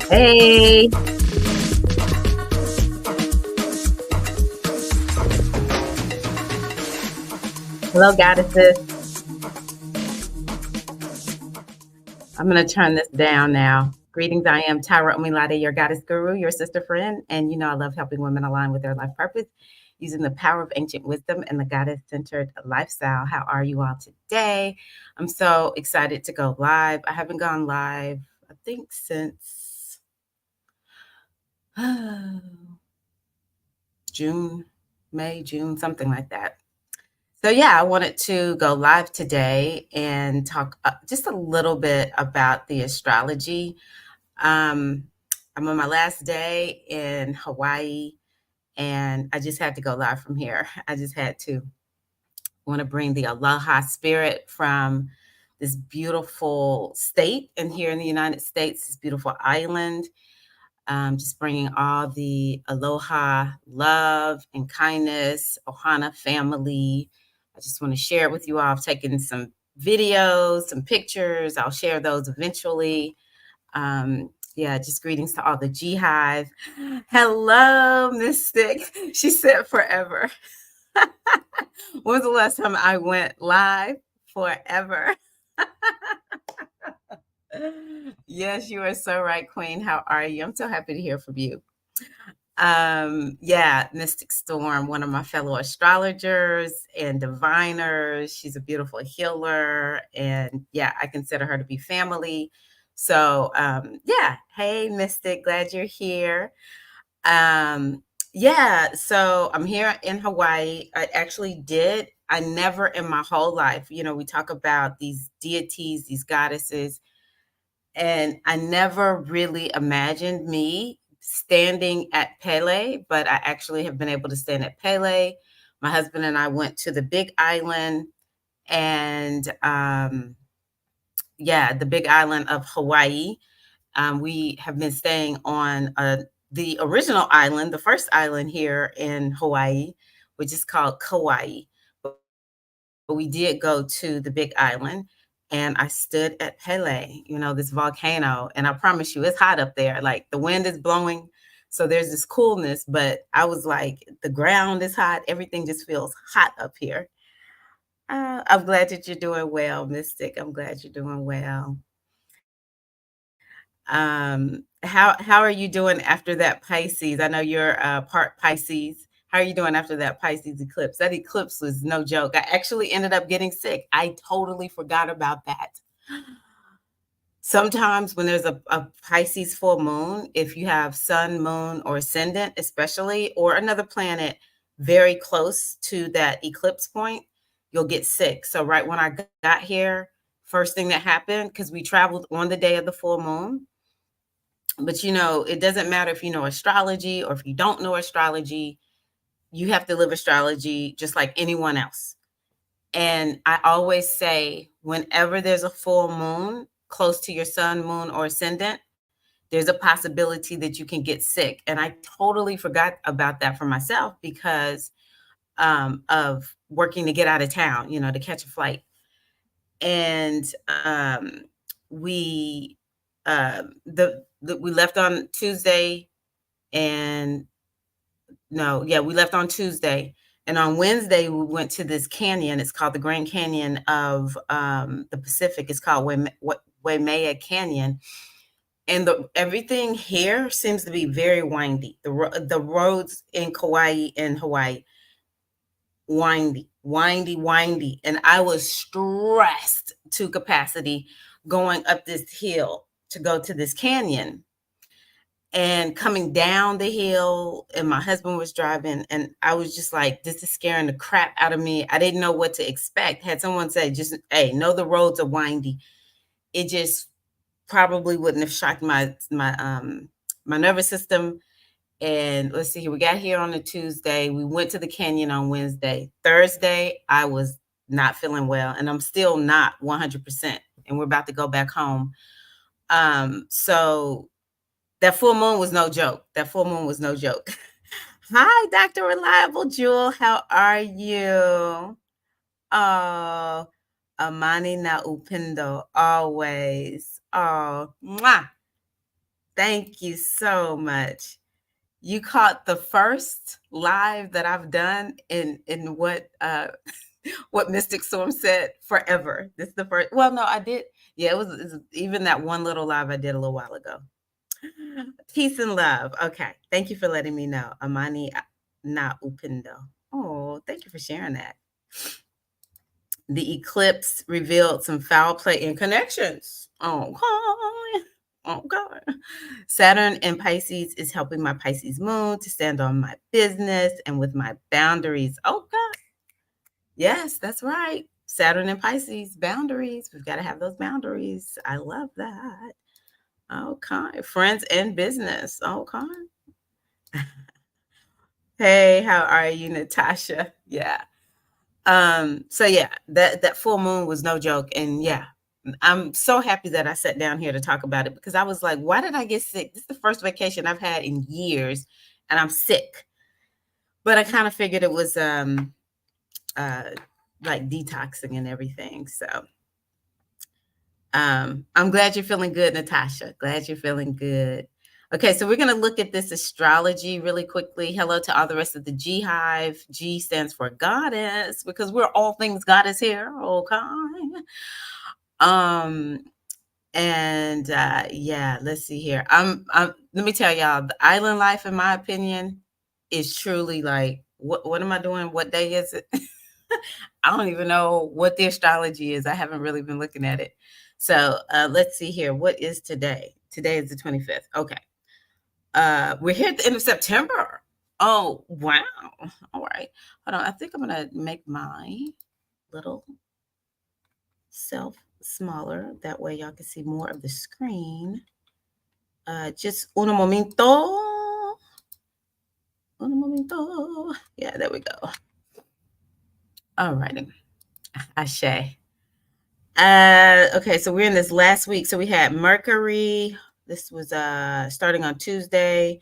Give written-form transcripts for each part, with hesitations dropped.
Hey, hello, goddesses. I'm going to turn this down now. Greetings, I am Tyra Omilade, your goddess guru, your sister friend. And you know, I love helping women align with their life purpose using the power of ancient wisdom and the goddess centered lifestyle. How are you all today? I'm so excited to go live. I haven't gone live, I think, since June, May, June, something like that. So, yeah, I wanted to go live today and talk just a little bit about the astrology. Um, I'm on my last day in Hawaii, and I just had to go live from here. I just had to want to bring the aloha spirit from this beautiful state and here in the United States, this beautiful island. Just bringing all the aloha love and kindness, Ohana family. I just want to share it with you all. I've taken some videos, some pictures. I'll share those eventually. Yeah, just greetings to all the G Hive. Hello, Mystic. She said forever. When was the last time I went live? Forever. Yes, you are so right, Queen. How are you? I'm so happy to hear from you. Yeah, Mystic Storm, one of my fellow astrologers and diviners. She's a beautiful healer, and yeah, I consider her to be family. So yeah, hey Mystic, glad you're here. Yeah, so I'm here in Hawaii. I never in my whole life, you know, we talk about these deities, these goddesses, and I never really imagined me standing at Pele, but I actually have been able to stand at Pele. My husband and I went to the Big Island, and yeah, the Big Island of Hawaii. We have been staying on the original island, the first island here in Hawaii, which is called Kauai. But we did go to the Big Island, and I stood at Pele, you know, this volcano, and I promise you, it's hot up there. Like the wind is blowing, so there's this coolness. But I was like, the ground is hot. Everything just feels hot up here. I'm glad that you're doing well, Mystic. I'm glad you're doing well. How are you doing after that Pisces? I know you're part Pisces. How are you doing after that Pisces eclipse? That eclipse was no joke. I actually ended up getting sick. I totally forgot about that. Sometimes when there's a Pisces full moon, if you have sun, moon, or ascendant, especially, or another planet very close to that eclipse point, you'll get sick. So, right when I got here, first thing that happened, because we traveled on the day of the full moon, but you know, it doesn't matter if you know astrology or if you don't know astrology, you have to live astrology just like anyone else. And I always say, whenever there's a full moon close to your sun, moon, or ascendant, there's a possibility that you can get sick. And I totally forgot about that for myself because of working to get out of town, you know, to catch a flight. And we we left on Tuesday, and no, yeah, we left on Tuesday. And on Wednesday, we went to this canyon. It's called the Grand Canyon of the Pacific. It's called Waimea Canyon. And everything here seems to be very windy. The roads in Kauai and Hawaii, windy, windy, windy. And I was stressed to capacity going up this hill to go to this canyon and coming down the hill, and my husband was driving, and I was just like, this is scaring the crap out of me. I didn't know what to expect. Had someone say, just, hey, know the roads are windy, it just probably wouldn't have shocked my nervous system. And let's see here, we got here on a Tuesday, we went to the canyon on Wednesday. Thursday, I was not feeling well, and I'm still not 100%, and we're about to go back home. So that full moon was no joke. That full moon was no joke. Hi, Dr. Reliable Jewel. How are you? Oh, Amani na upendo, always. Oh, mwah. Thank you so much. You caught the first live that I've done in what Mystic Storm said forever. This is the first. Well, no, I did. Yeah, it was even that one little live I did a little while ago. Peace and love. Okay. Thank you for letting me know. Amani na upendo. Oh, thank you for sharing that. The eclipse revealed some foul play in connections. Oh, God. Oh, God. Saturn in Pisces is helping my Pisces moon to stand on my business and with my boundaries. Oh, God. Yes, that's right. Saturn in Pisces, boundaries. We've got to have those boundaries. I love that. Okay. Friends and business. Okay. Hey, how are you, Natasha? Yeah. So yeah, that full moon was no joke. And yeah, I'm so happy that I sat down here to talk about it because I was like, why did I get sick? This is the first vacation I've had in years and I'm sick. But I kind of figured it was uh like detoxing and everything. So I'm glad you're feeling good, Natasha. Glad you're feeling good. Okay, so we're going to look at this astrology really quickly. Hello to all the rest of the G Hive. G stands for goddess because we're all things goddess here. Okay. Um, and yeah, let's see here. Let me tell y'all, the island life, in my opinion, is truly like, what am I doing? What day is it? I don't even know what the astrology is. I haven't really been looking at it. So let's see here. What is today? Today is the 25th. Okay. We're here at the end of September. Oh, wow. All right. Hold on. I think I'm going to make my little self smaller. That way y'all can see more of the screen. Just un momento. Un momento. Yeah, there we go. All righty. Ashe. Okay, so we're in this last week. So we had Mercury. This was starting on Tuesday.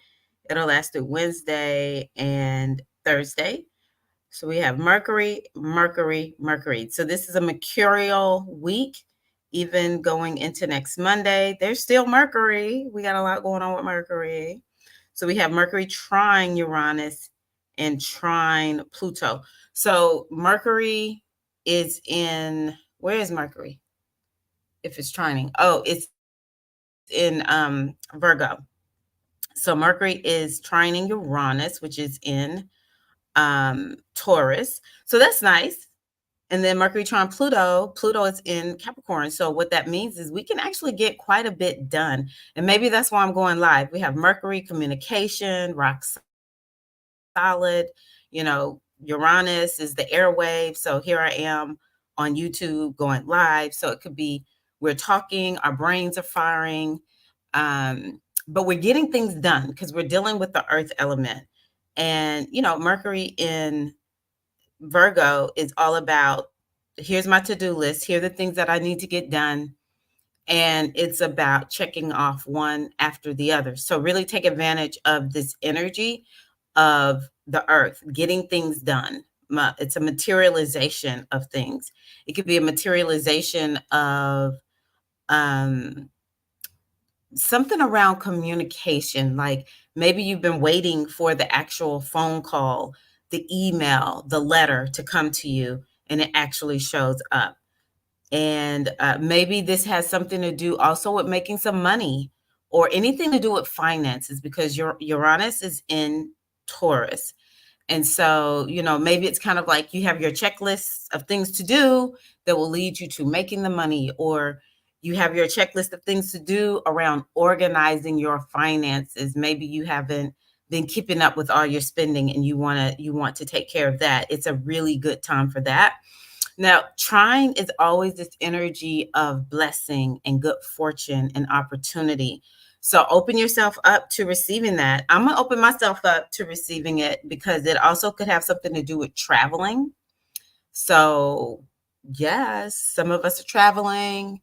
It'll last through Wednesday and Thursday. So we have Mercury, Mercury, Mercury. So this is a mercurial week, even going into next Monday. There's still Mercury. We got a lot going on with Mercury. So we have Mercury trine Uranus and trine Pluto. So Mercury is in, where is Mercury? If it's trining. Oh, it's in Virgo. So Mercury is trining Uranus, which is in Taurus. So that's nice. And then Mercury trine Pluto. Pluto is in Capricorn. So what that means is we can actually get quite a bit done. And maybe that's why I'm going live. We have Mercury communication, rock solid. You know, Uranus is the airwave. So here I am on YouTube going live. So it could be we're talking, our brains are firing, but we're getting things done because we're dealing with the earth element. And, you know, Mercury in Virgo is all about here's my to-do list, here are the things that I need to get done. And it's about checking off one after the other. So really take advantage of this energy of the earth, getting things done. It's a materialization of things. It could be a materialization of something around communication. Like maybe you've been waiting for the actual phone call, the email, the letter to come to you, and it actually shows up. And maybe this has something to do also with making some money or anything to do with finances because your Uranus is in Taurus. And so, you know, maybe it's kind of like you have your checklist of things to do that will lead you to making the money, or you have your checklist of things to do around organizing your finances. Maybe you haven't been keeping up with all your spending and you want to take care of that. It's a really good time for that. Now, trine is always this energy of blessing and good fortune and opportunity. So open yourself up to receiving that. I'm going to open myself up to receiving it because it also could have something to do with traveling. So, yes, some of us are traveling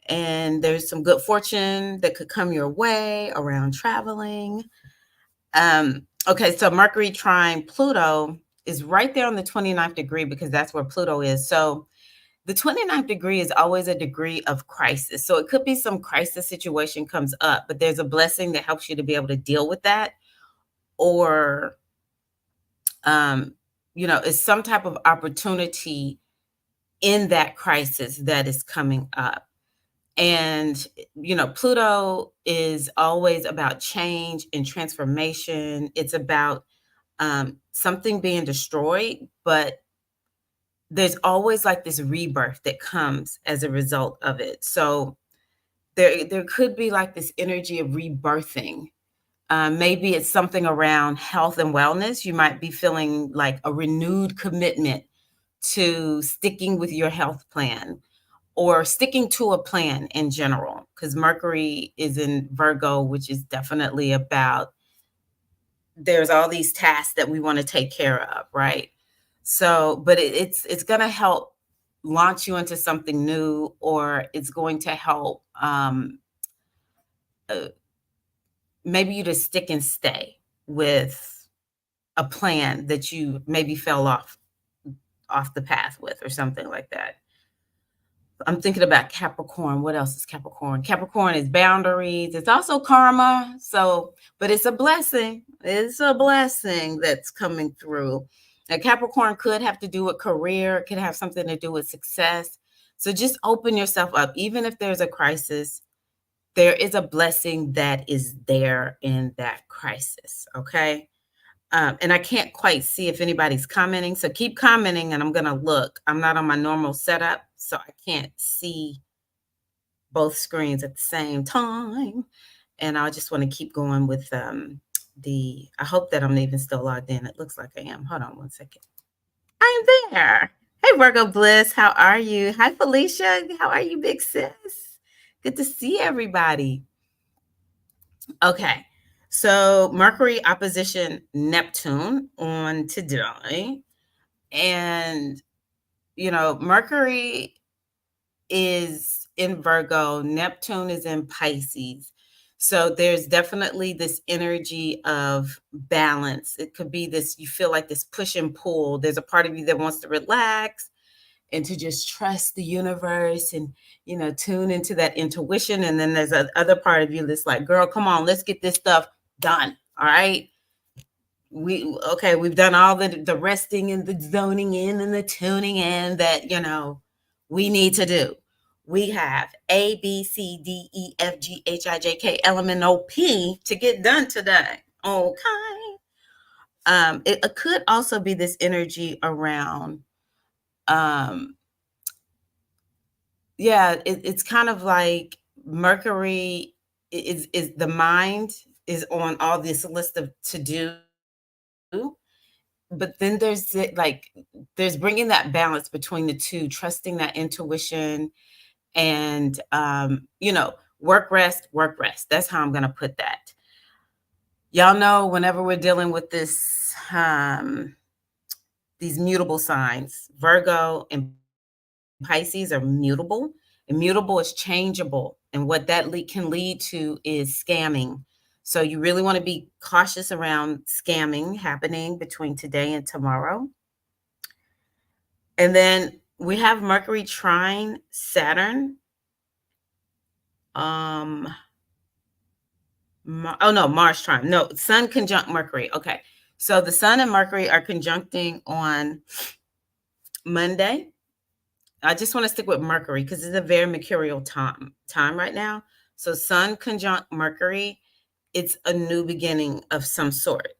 and there's some good fortune that could come your way around traveling. Okay, so Mercury trine Pluto is right there on the 29th degree because that's where Pluto is. So The 29th degree is always a degree of crisis. So it could be some crisis situation comes up, but there's a blessing that helps you to be able to deal with that. Or, um, it's some type of opportunity in that crisis that is coming up. And, Pluto is always about change and transformation. It's about something being destroyed, but there's always like this rebirth that comes as a result of it. So there could be like this energy of rebirthing. Maybe it's something around health and wellness. You might be feeling like a renewed commitment to sticking with your health plan or sticking to a plan in general, because Mercury is in Virgo, which is definitely about there's all these tasks that we want to take care of, right? So, but it's going to help launch you into something new, or it's going to help uh, maybe you to stick and stay with a plan that you maybe fell off the path with, or something like that. I'm thinking about Capricorn. What else is Capricorn? Capricorn is boundaries. It's also karma. So, but it's a blessing. It's a blessing that's coming through. Now, Capricorn could have to do with career, it could have something to do with success. So just open yourself up. Even if there's a crisis, there is a blessing that is there in that crisis. Okay. And I can't quite see if anybody's commenting. So keep commenting and I'm going to look. I'm not on my normal setup, so I can't see both screens at the same time. And I just want to keep going with I hope that I'm even still logged in. It looks like I am. Hold on one second. I'm there. Hey, Virgo Bliss. How are you? Hi, Felicia. How are you, big sis? Good to see everybody. Okay. So Mercury opposition Neptune on today. And, Mercury is in Virgo, Neptune is in Pisces. So there's definitely this energy of balance. It could be this, you feel like this push and pull. There's a part of you that wants to relax and to just trust the universe and, tune into that intuition. And then there's another part of you that's like, girl, come on, let's get this stuff done. All right. We've done all the resting and the zoning in and the tuning in that, we need to do. We have A, B, C, D, E, F, G, H, I, J, K, L, M, N, O, P to get done today. Okay. It could also be this energy around, it's kind of like Mercury is the mind is on all this list of to do, but then there's bringing that balance between the two, trusting that intuition and work rest, work rest. That's how I'm going to put that. Y'all know whenever we're dealing with this these mutable signs, Virgo and Pisces are mutable. Immutable is changeable, and what that can lead to is scamming. So you really want to be cautious around scamming happening between today and tomorrow. And then we have Mercury trine Saturn. Mars trine. No, Sun conjunct Mercury. Okay. So the Sun and Mercury are conjuncting on Monday. I just want to stick with Mercury because it's a very mercurial time right now. So Sun conjunct Mercury, it's a new beginning of some sort.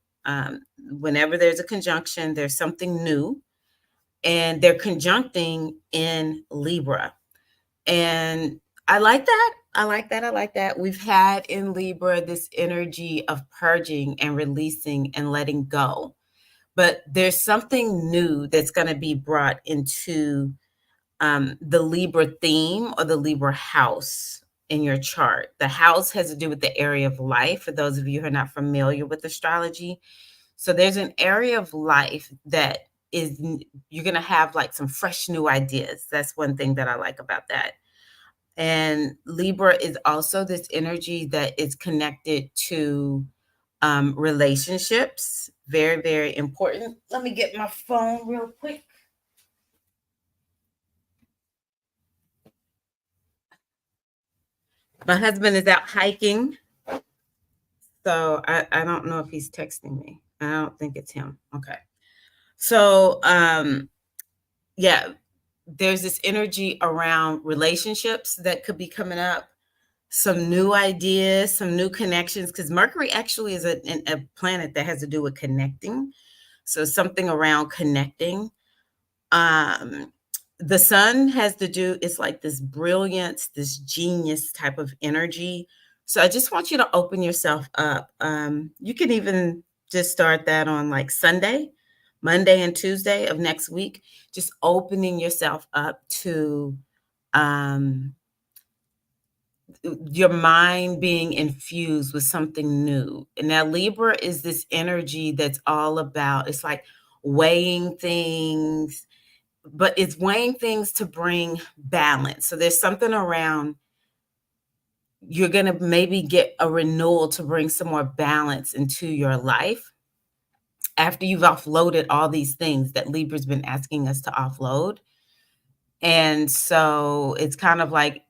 Whenever there's a conjunction, there's something new, and they're conjuncting in Libra. And I like that. I like that. I like that. We've had in Libra this energy of purging and releasing and letting go. But there's something new that's going to be brought into the Libra theme or the Libra house in your chart. The house has to do with the area of life, for those of you who are not familiar with astrology. So there's an area of life that is, you're going to have like some fresh new ideas. That's one thing that I like about that. And Libra is also this energy that is connected to relationships. Very, very important. Let me get my phone real quick. My husband is out hiking, so I don't know if he's texting me. I don't think it's him. Okay. So, yeah, there's this energy around relationships that could be coming up, some new ideas, some new connections, because Mercury actually is a planet that has to do with connecting. So something around connecting. Um, the sun has to do, it's like this brilliance, this genius type of energy. So I just want you to open yourself up. You can even just start that on like Sunday, Monday, and Tuesday of next week, just opening yourself up to um, your mind being infused with something new. And now Libra is this energy that's all about, it's like weighing things, but it's weighing things to bring balance. So there's something around, you're going to maybe get a renewal to bring some more balance into your life after you've offloaded all these things that Libra's been asking us to offload. And so it's kind of like,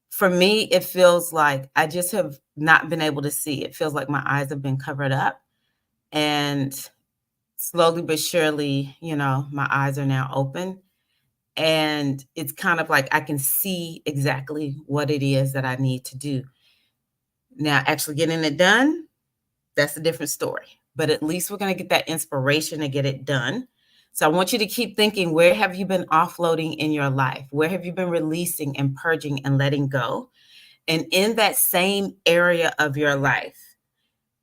for me, it feels like I just have not been able to see. It feels like my eyes have been covered up. And slowly but surely, my eyes are now open. And it's kind of like I can see exactly what it is that I need to do. Now, actually getting it done, that's a different story. But at least we're going to get that inspiration to get it done. So I want you to keep thinking, where have you been offloading in your life? Where have you been releasing and purging and letting go? And in that same area of your life,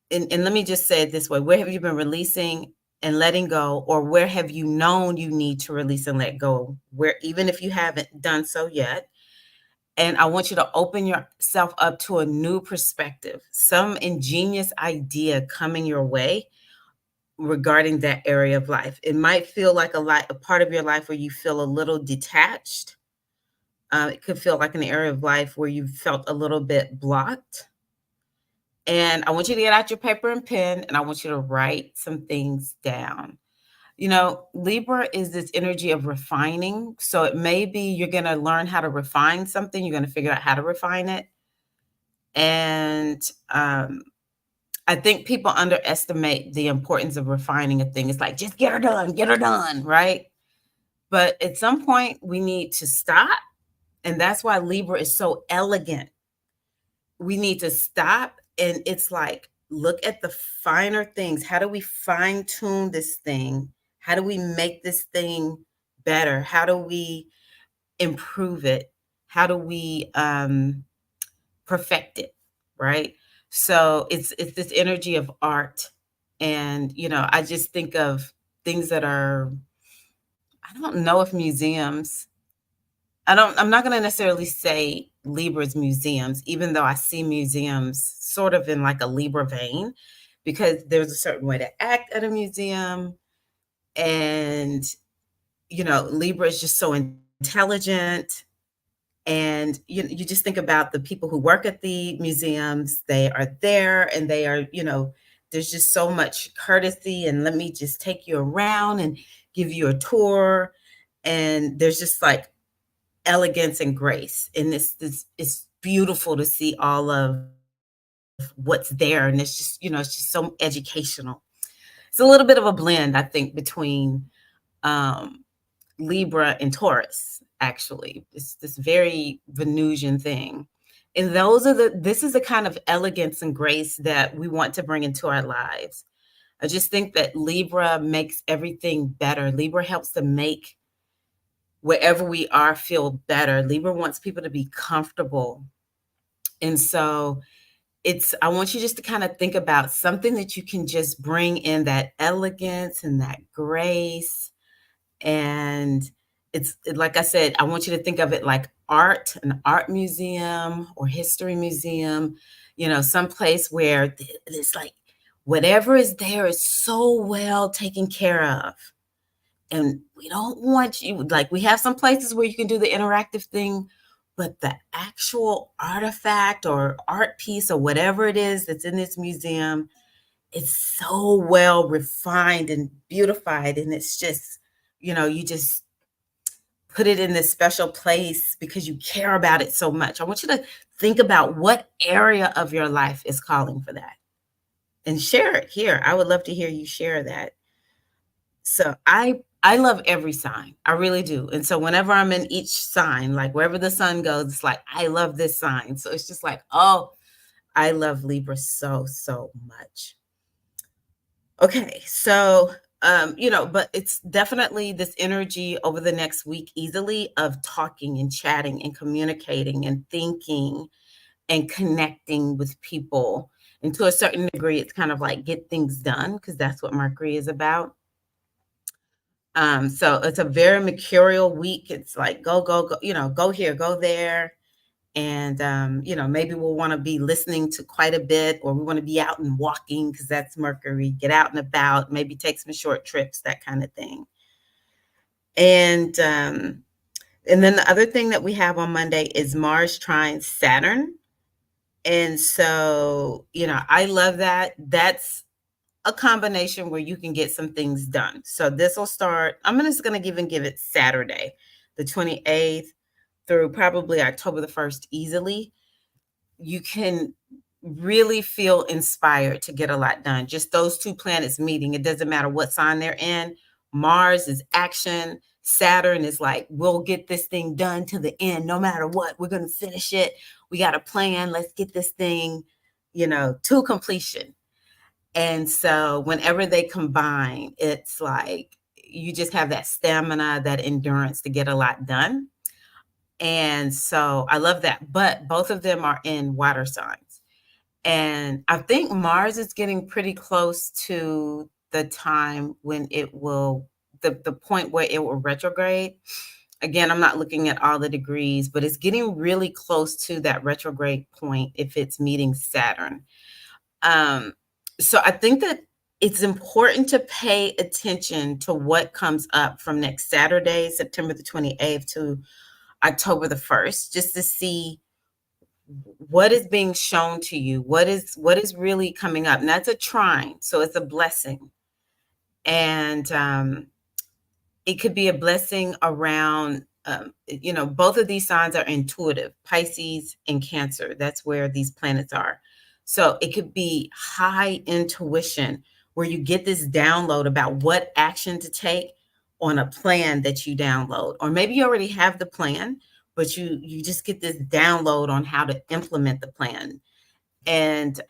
and let me just say it this way, where have you been releasing and letting go, or where have you known you need to release and let go, where even if you haven't done so yet? And I want you to open yourself up to a new perspective, some ingenious idea coming your way regarding that area of life. It might feel like a part of your life where you feel a little detached. It could feel like an area of life where you felt a little bit blocked. And I want you to get out your paper and pen, and I want you to write some things down. Libra is this energy of refining. So it may be you're going to learn how to refine something. You're going to figure out how to refine it. And I think people underestimate the importance of refining a thing. It's like, just get her done, right? But at some point, we need to stop. And that's why Libra is so elegant. We need to stop. And it's like, look at the finer things. How do we fine tune this thing? How do we make this thing better? How do we improve it? How do we perfect it? Right? So it's this energy of art. And I just think of things that are, I don't know if museums, I'm not going to necessarily say Libra's museums, even though I see museums sort of in like a Libra vein, because there's a certain way to act at a museum. And, Libra is just so intelligent. And you just think about the people who work at the museums, they are there and they are, there's just so much courtesy, and let me just take you around and give you a tour. And there's just like elegance and grace. And this it's beautiful to see all of what's there. And it's just, it's just so educational. It's a little bit of a blend, I think, between um, Libra and Taurus, actually. It's this very Venusian thing. And this is the kind of elegance and grace that we want to bring into our lives. I just think that Libra makes everything better. Libra helps to make wherever we are feel better. Libra wants people to be comfortable. And so I want you just to kind of think about something that you can just bring in that elegance and that grace. And like I said, I want you to think of it like art, an art museum or history museum, some place where it's like whatever is there is so well taken care of. And we don't want you, like, we have some places where you can do the interactive thing, but the actual artifact or art piece or whatever it is that's in this museum, it's so well refined and beautified. And it's just, you just put it in this special place because you care about it so much. I want you to think about what area of your life is calling for that and share it here. I would love to hear you share that. So I love every sign. I really do. And so whenever I'm in each sign, like wherever the sun goes, it's like I love this sign. So it's just like, oh, I love Libra so, so much. Okay, so but it's definitely this energy over the next week easily of talking and chatting and communicating and thinking and connecting with people. And to a certain degree, it's kind of like get things done because that's what Mercury is about. So it's a very mercurial week. It's like go, go, go, go here, go there. And maybe we'll want to be listening to quite a bit, or we want to be out and walking because that's Mercury, get out and about, maybe take some short trips, that kind of thing. And then the other thing that we have on Monday is Mars trine Saturn. And so, I love that. That's a combination where you can get some things done. So this will start, I'm just going to give it Saturday, the 28th through probably October the 1st easily. You can really feel inspired to get a lot done. Just those two planets meeting, it doesn't matter what sign they're in. Mars is action. Saturn is like, we'll get this thing done to the end, no matter what. We're going to finish it. We got a plan. Let's get this thing, to completion. And so whenever they combine, it's like you just have that stamina, that endurance to get a lot done. And so I love that. But both of them are in water signs. And I think Mars is getting pretty close to the time when it will, the point where it will retrograde. Again, I'm not looking at all the degrees, but it's getting really close to that retrograde point if it's meeting Saturn. So I think that it's important to pay attention to what comes up from next Saturday, September the 28th to October the 1st, just to see what is being shown to you, what is really coming up. And that's a trine, so it's a blessing. And it could be a blessing around, both of these signs are intuitive, Pisces and Cancer. That's where these planets are. So it could be high intuition where you get this download about what action to take on a plan that you download. Or maybe you already have the plan, but you just get this download on how to implement the plan. And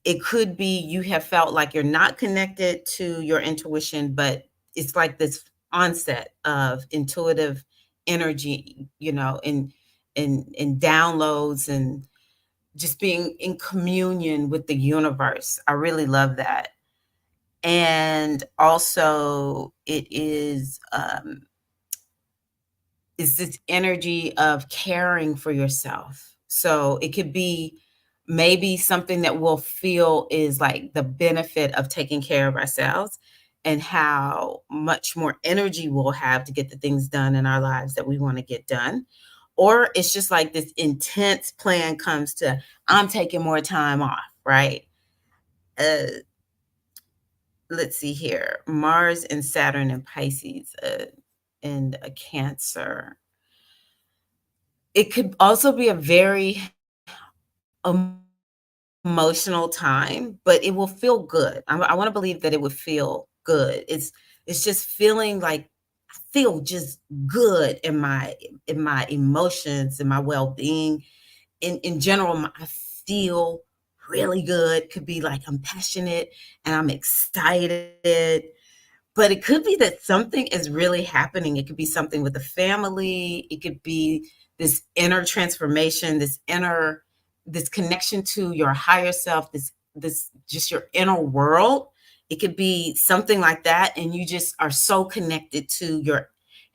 it could be you have felt like you're not connected to your intuition, but it's like this onset of intuitive energy, in downloads and just being in communion with the universe. I really love that. And also it is this energy of caring for yourself. So it could be maybe something that we'll feel is like the benefit of taking care of ourselves and how much more energy we'll have to get the things done in our lives that we want to get done. Or it's just like this intense plan comes to, I'm taking more time off, right? Let's see here. Mars and Saturn and Pisces and a Cancer. It could also be a very emotional time, but it will feel good. I want to believe that it would feel good. It's just feeling like I feel just good in my emotions and my well-being. In general, I feel really good. Could be like I'm passionate and I'm excited. But it could be that something is really happening. It could be something with the family. It could be this inner transformation, this connection to your higher self, this just your inner world. It could be something like that, and you just are so connected to your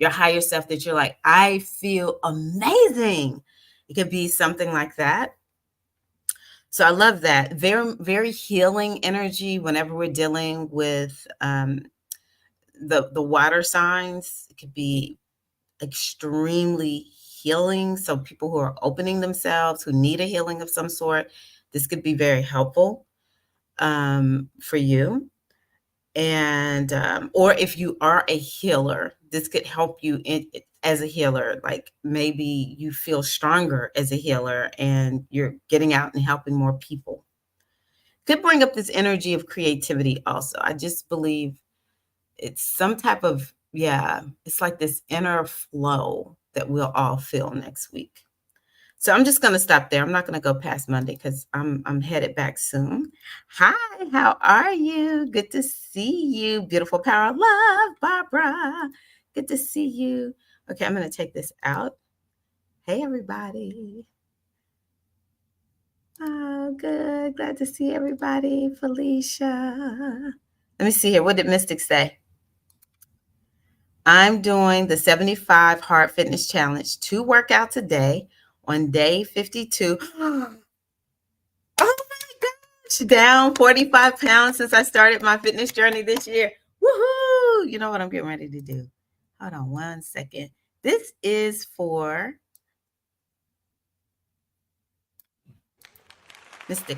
higher self that you're like, I feel amazing. It could be something like that. So I love that. Very, very healing energy whenever we're dealing with the water signs. It could be extremely healing. So people who are opening themselves, who need a healing of some sort, this could be very helpful for you. And or if you are a healer, this could help you as a healer. Like maybe you feel stronger as a healer and you're getting out and helping more people. Could bring up this energy of creativity also. I just believe it's some type of, yeah, it's like this inner flow that we'll all feel next week. So I'm just going to stop there. I'm not going to go past Monday because I'm headed back soon. Hi, how are you? Good to see you. Beautiful power of love, Barbara. Good to see you. Okay, I'm going to take this out. Hey, everybody. Oh, good. Glad to see everybody. Felicia. Let me see here. What did Mystic say? I'm doing the 75 Hard Fitness Challenge, 2 workouts a day on day 52. Oh my gosh, down 45 pounds since I started my fitness journey this year. Woohoo! You know what I'm getting ready to do? Hold on one second. This is for Mystic.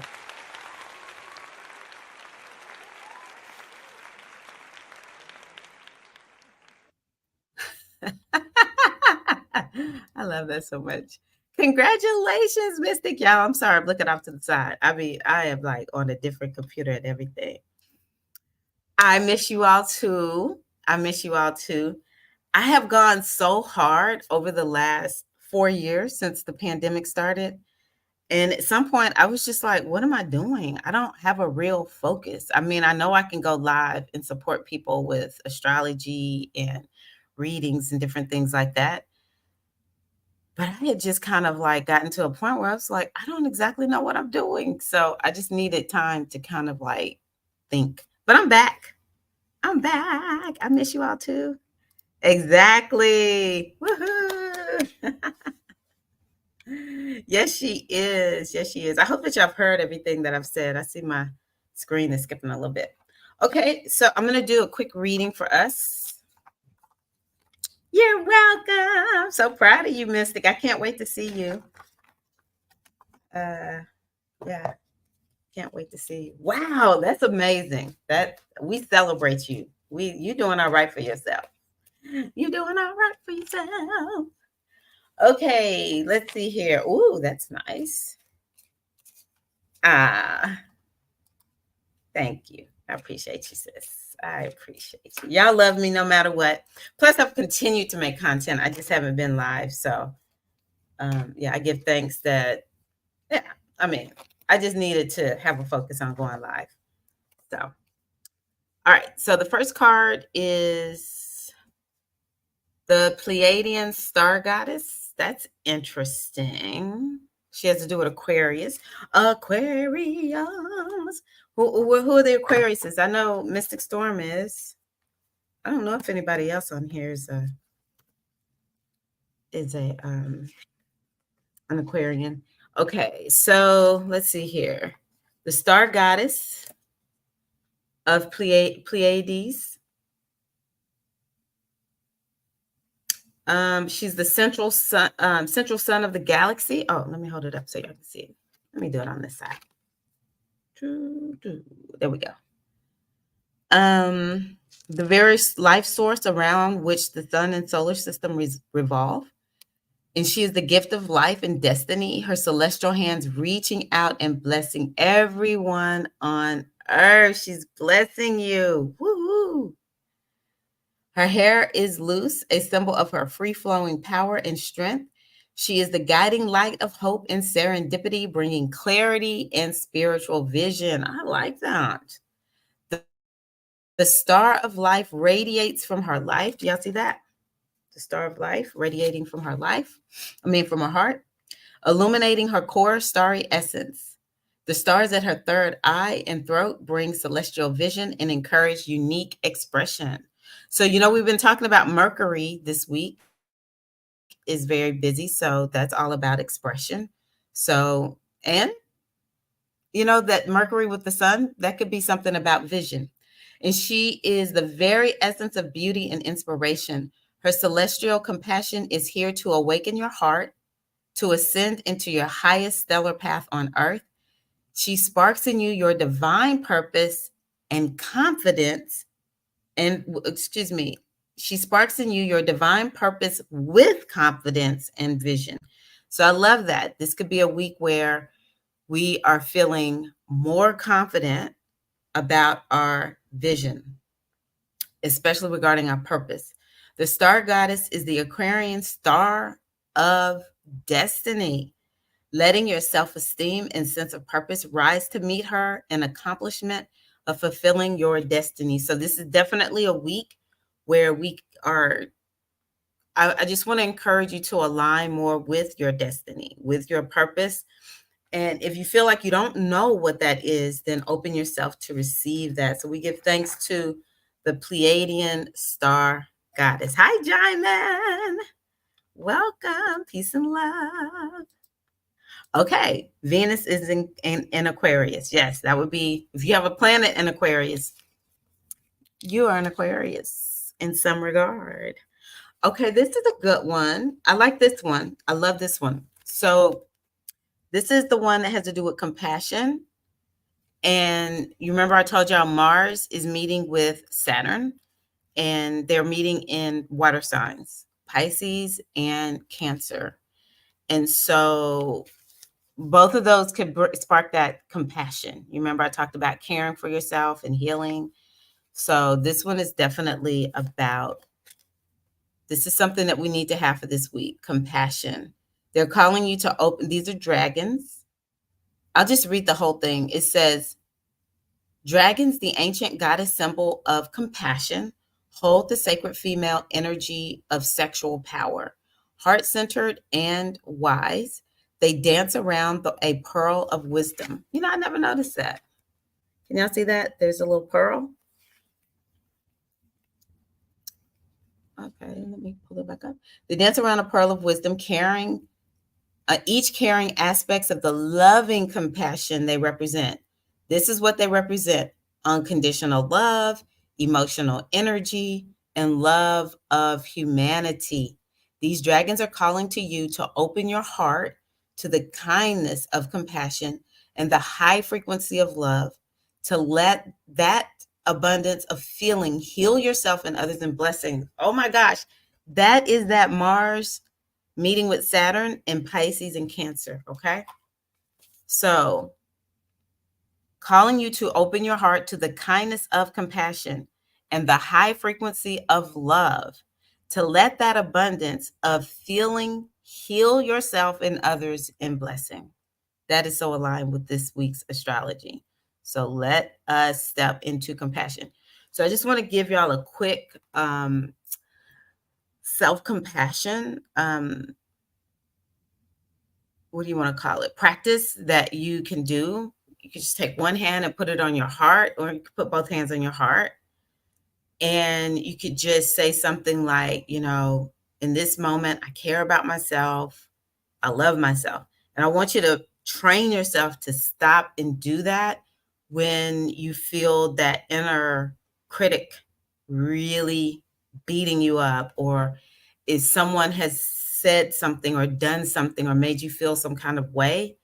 I love that so much. Congratulations, Mystic. Y'all, I'm sorry. I'm looking off to the side. I mean, I am like on a different computer and everything. I miss you all too. I miss you all too. I have gone so hard over the last 4 years since the pandemic started. And at some point, I was just like, what am I doing? I don't have a real focus. I mean, I know I can go live and support people with astrology and readings and different things like that. But I had just kind of like gotten to a point where I was like, I don't exactly know what I'm doing. So I just needed time to kind of like think. But I'm back. I'm back. I miss you all too. Exactly. Woohoo. Yes, she is. Yes, she is. I hope that y'all have heard everything that I've said. I see my screen is skipping a little bit. Okay, so I'm going to do a quick reading for us. You're welcome. So proud of you, Mystic. I can't wait to see you. Yeah, can't wait to see you. Wow, that's amazing. That we celebrate you. You doing all right for yourself. You doing all right for yourself. Okay, let's see here. Ooh, that's nice. Ah, thank you. I appreciate you, sis. I appreciate you. Y'all love me no matter what. Plus, I've continued to make content. I just haven't been live. So, yeah, I give thanks that, yeah, I mean, I just needed to have a focus on going live. So, all right. So, the first card is the Pleiadian Star Goddess. That's interesting. She has to do with Aquarius. Aquarius. Who are the Aquariuses? I know Mystic Storm is. I don't know if anybody else on here is a an Aquarian. Okay, so let's see here. The Star Goddess of Pleiades. She's the central sun of the galaxy. Oh, let me hold it up so y'all can see it. Let me do it on this side. There we go. The very life source around which the sun and solar system revolve. And she is the gift of life and destiny, her celestial hands reaching out and blessing everyone on earth. She's blessing you. Woohoo! Her hair is loose, a symbol of her free flowing power and strength. She is the guiding light of hope and serendipity, bringing clarity and spiritual vision. I like that. The star of life radiates from her life. Do y'all see that? The star of life radiating from her life. From her heart, illuminating her core starry essence. The stars at her third eye and throat bring celestial vision and encourage unique expression. So, we've been talking about Mercury this week is very busy. So that's all about expression. So, and that Mercury with the sun, that could be something about vision. And she is the very essence of beauty and inspiration. Her celestial compassion is here to awaken your heart, to ascend into your highest stellar path on earth. She sparks in you your divine purpose and confidence. And excuse me, she sparks in you your divine purpose with confidence and vision. So I love that. This could be a week where we are feeling more confident about our vision, especially regarding our purpose. The star goddess is the Aquarian star of destiny, letting your self esteem and sense of purpose rise to meet her an accomplishment of fulfilling your destiny. So, this is definitely a week where we are. I just want to encourage you to align more with your destiny, with your purpose. And if you feel like you don't know what that is, then open yourself to receive that. So we give thanks to the Pleiadian star goddess. Hi, Jaiman. Welcome. Peace and love. Okay. Venus is in Aquarius. Yes, that would be, if you have a planet in Aquarius, you are an Aquarius in some regard. Okay, this is a good one. I like this one. I love this one. So this is the one that has to do with compassion. And you remember I told y'all Mars is meeting with Saturn, and they're meeting in water signs, Pisces and Cancer. And so both of those could spark that compassion. You remember I talked about caring for yourself and healing. So this one is definitely about, this is something that we need to have for this week, compassion. They're calling you to open, these are dragons. I'll just read the whole thing. It says, dragons, the ancient goddess symbol of compassion, hold the sacred female energy of sexual power. Heart-centered and wise, they dance around a pearl of wisdom. You know, I never noticed that. Can y'all see that? There's a little pearl. Okay, let me pull it back up. They dance around a pearl of wisdom, each carrying aspects of the loving compassion they represent. This is what they represent: unconditional love, emotional energy, and love of humanity. These dragons are calling to you to open your heart to the kindness of compassion and the high frequency of love, to let that abundance of feeling heal yourself and others in blessings. Oh my gosh, that is that Mars meeting with Saturn in Pisces and Cancer, okay? So, calling you to open your heart to the kindness of compassion and the high frequency of love, to let that abundance of feeling heal yourself and others in blessing. That is so aligned with this week's astrology. So let us step into compassion. So I just want to give y'all a quick self-compassion, what do you want to call it? Practice that you can do. You can just take one hand and put it on your heart, or you can put both hands on your heart. And you could just say something like, you know, in this moment, I care about myself. I love myself. And I want you to train yourself to stop and do that when you feel that inner critic really beating you up, or if someone has said something or done something or made you feel some kind of way.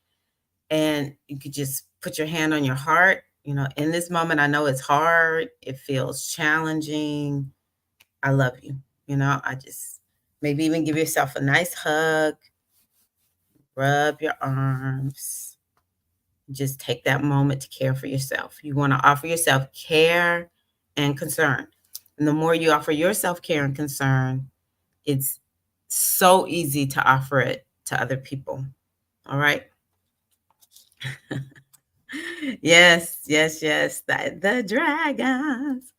And you could just put your hand on your heart. You know, in this moment, I know it's hard. It feels challenging. I love you. You know, I just maybe even give yourself a nice hug, rub your arms. Just take that moment to care for yourself. You want to offer yourself care and concern. And the more you offer yourself care and concern, it's so easy to offer it to other people. All right. Yes, yes, yes. The dragons.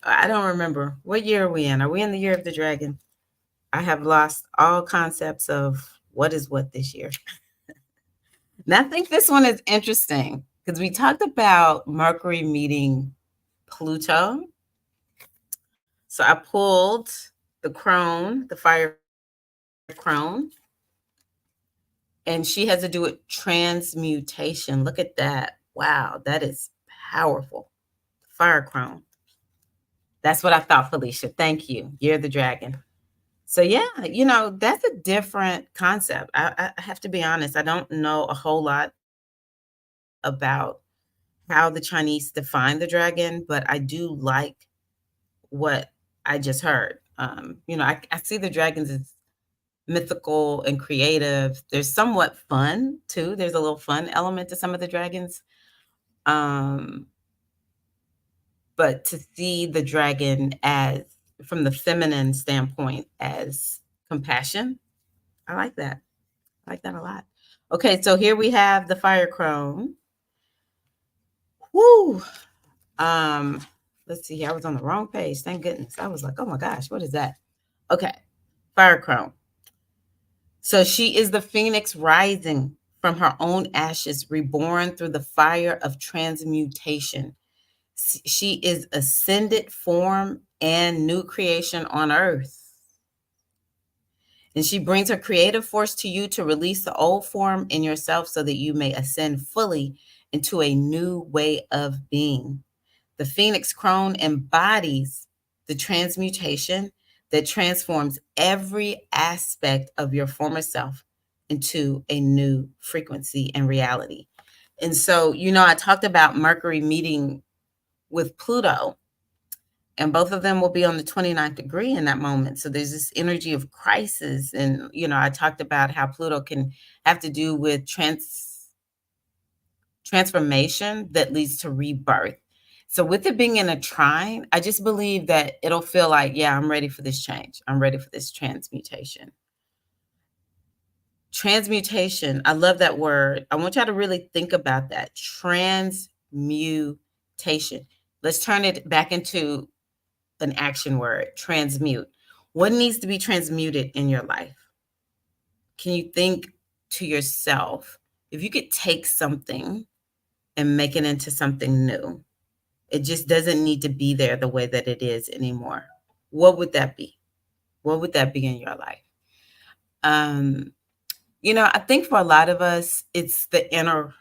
I don't remember. What year are we in? Are we in the year of the dragon? I have lost all concepts of what is what this year. And I think this one is interesting because we talked about Mercury meeting Pluto. So I pulled the crone, the fire crone, and she has to do with transmutation. Look at that. Wow, that is powerful. Fire crone. That's what I thought, Felicia. Thank you. You're the dragon. So yeah, you know, that's a different concept. I have to be honest. I don't know a whole lot about how the Chinese define the dragon, but I do like what I just heard. I see the dragons as mythical and creative. They're somewhat fun too. There's a little fun element to some of the dragons. Um, but to see the dragon as from the feminine standpoint as compassion, I like that. I like that a lot. Okay, so here we have the fire crone. Woo! Um, let's see here. I was on the wrong page. Thank goodness. I was like, oh my gosh, what is that? Okay, fire crone. So she is the phoenix rising from her own ashes, reborn through the fire of transmutation. She is ascended form and new creation on earth. And she brings her creative force to you to release the old form in yourself so that you may ascend fully into a new way of being. The phoenix crone embodies the transmutation that transforms every aspect of your former self into a new frequency and reality. And so, I talked about Mercury meeting with Pluto, and both of them will be on the 29th degree in that moment. So there's this energy of crisis. And, I talked about how Pluto can have to do with transformation that leads to rebirth. So with it being in a trine, I just believe that it'll feel like, yeah, I'm ready for this change. I'm ready for this transmutation. Transmutation, I love that word. I want y'all to really think about that. Transmutation. Let's turn it back into an action word, transmute. What needs to be transmuted in your life? Can you think to yourself, if you could take something and make it into something new, it just doesn't need to be there the way that it is anymore. What would that be? What would that be in your life? I think for a lot of us, it's the inner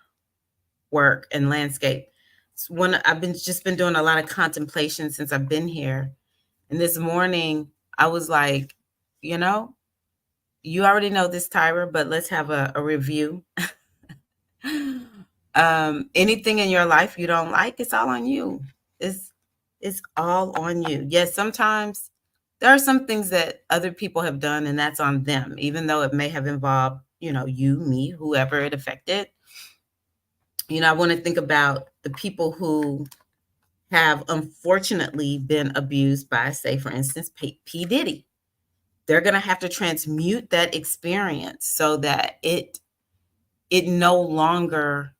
work and landscape. It's when I've been doing a lot of contemplation since I've been here. And this morning I was like, you already know this, Tyra, but let's have a review. Anything in your life you don't like, it's all on you. It's all on you. Yes, sometimes there are some things that other people have done and that's on them, even though it may have involved, you, me, whoever it affected. I want to think about the people who have unfortunately been abused by, say, for instance, P. Diddy. They're going to have to transmute that experience so that it no longer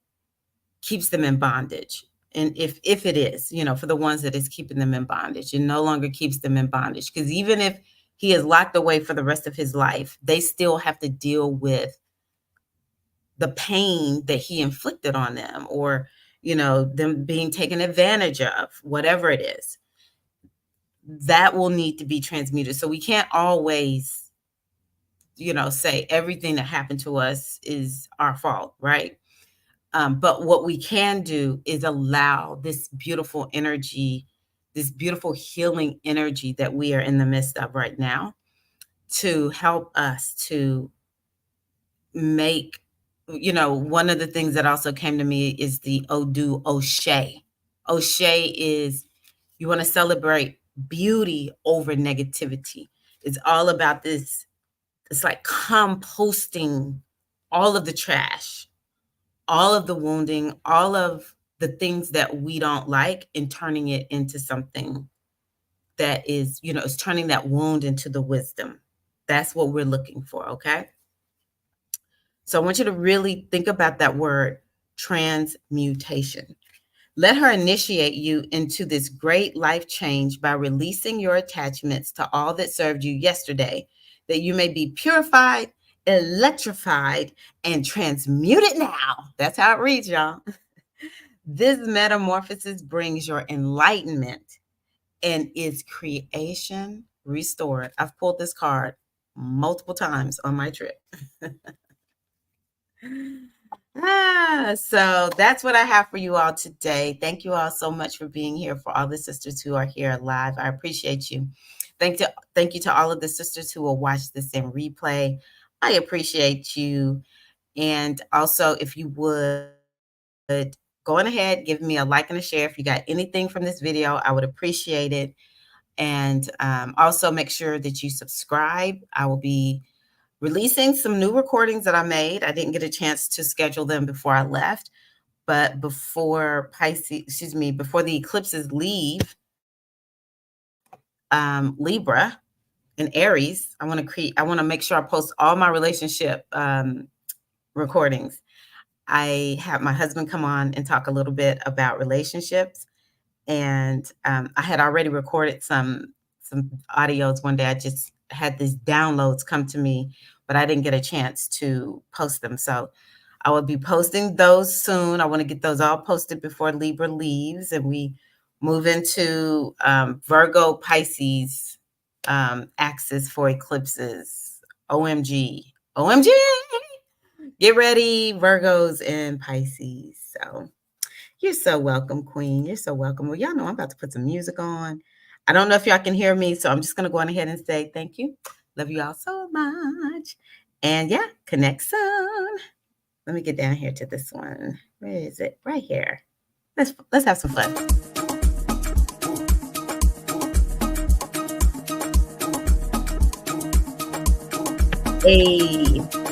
keeps them in bondage. And if it is, for the ones that is keeping them in bondage, it no longer keeps them in bondage. Because even if he is locked away for the rest of his life, they still have to deal with the pain that he inflicted on them, or, them being taken advantage of, whatever it is. That will need to be transmuted. So we can't always, say everything that happened to us is our fault, right? But what we can do is allow this beautiful energy, this beautiful healing energy that we are in the midst of right now, to help us to make, one of the things that also came to me is the Odu O'Shea. O'Shea is, you want to celebrate beauty over negativity. It's all about this. It's like composting all of the trash, all of the wounding, all of the things that we don't like, and turning it into something that is, is turning that wound into the wisdom. That's what we're looking for, okay? So I want you to really think about that word, transmutation. Let her initiate you into this great life change by releasing your attachments to all that served you yesterday, that you may be purified, electrified, and transmuted now. That's how it reads, y'all. This metamorphosis brings your enlightenment and is creation restored. I've pulled this card multiple times on my trip. So that's what I have for you all today. Thank you all so much for being here. For all the sisters who are here live, I appreciate you. Thank you to all of the sisters who will watch this in replay. I appreciate you. And also, if you would go on ahead, give me a like and a share. If you got anything from this video, I would appreciate it. And also make sure that you subscribe. I will be releasing some new recordings that I made. I didn't get a chance to schedule them before I left, but before before the eclipses leave Libra and Aries, I want to make sure I post all my relationship recordings. I have my husband come on and talk a little bit about relationships. And I had already recorded some audios one day. I just had these downloads come to me, but I didn't get a chance to post them. So I will be posting those soon. I want to get those all posted before Libra leaves and we move into Virgo Pisces axis for eclipses. OMG. OMG. Get ready, Virgos and Pisces. So you're so welcome, Queen. You're so welcome. Well, y'all know I'm about to put some music on. I don't know if y'all can hear me, so I'm just going to go on ahead and say thank you. Love you all so much. And yeah, connect soon. Let me get down here to this one. Where is it? Right here. Let's have some fun. Hey.